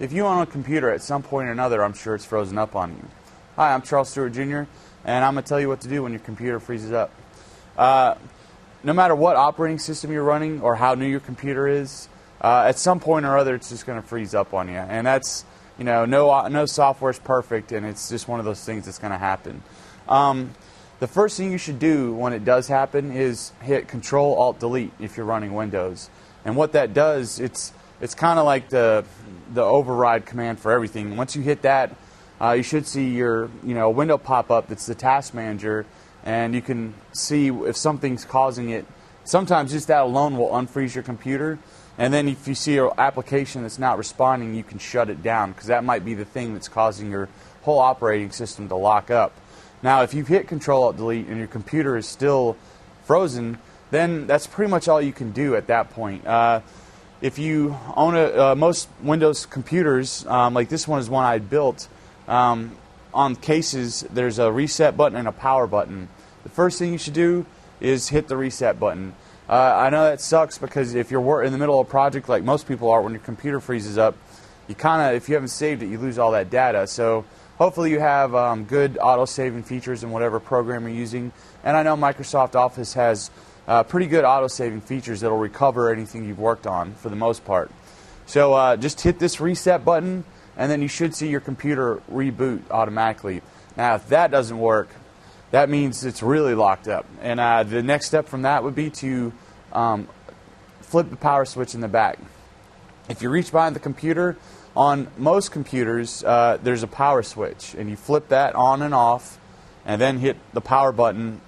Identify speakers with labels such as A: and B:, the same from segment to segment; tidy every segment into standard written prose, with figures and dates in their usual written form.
A: if you own a computer at some point or another, I'm sure it's frozen up on you. Hi, I'm Charles Stewart Jr., and I'm going to tell you what to do when your computer freezes up. No matter what operating system you're running or how new your computer is, at some point or other, it's just going to freeze up on you. And that's, no software is perfect, and it's just one of those things that's going to happen. The first thing you should do when it does happen is hit Control-Alt-Delete if you're running Windows. And what that does, it's kind of like the override command for everything. Once you hit that, you should see your window pop up that's the task manager, and you can see if something's causing it. Sometimes just that alone will unfreeze your computer, and then if you see your application that's not responding, you can shut it down, because that might be the thing that's causing your whole operating system to lock up. Now, if you've hit Control-Alt-Delete and your computer is still frozen, then that's pretty much all you can do at that point. If you own most Windows computers, like this one is one I built, on cases there's a reset button and a power button. The first thing you should do is hit the reset button. I know that sucks because if you're in the middle of a project like most people are, when your computer freezes up, if you haven't saved it, you lose all that data. So hopefully you have good auto-saving features in whatever program you're using. And I know Microsoft Office has pretty good auto-saving features that will recover anything you've worked on for the most part. So just hit this reset button, and then you should see your computer reboot automatically. Now, if that doesn't work, that means it's really locked up. And the next step from that would be to flip the power switch in the back. If you reach behind the computer, on most computers, there's a power switch, and you flip that on and off, and then hit the power button.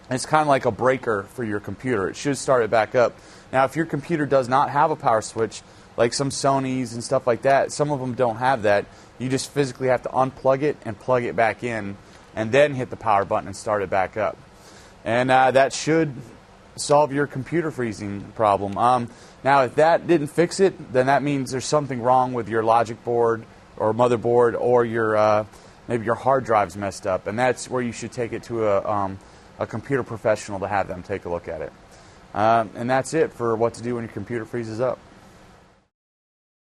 A: It's kind of like a breaker for your computer. It should start it back up. Now, if your computer does not have a power switch, like some Sonys and stuff like that, some of them don't have that. You just physically have to unplug it and plug it back in, and then hit the power button and start it back up. And that should solve your computer freezing problem. Now, if that didn't fix it, then that means there's something wrong with your logic board or motherboard, or your maybe your hard drive's messed up, and that's where you should take it to a computer professional to have them take a look at it. And that's it for what to do when your computer freezes up.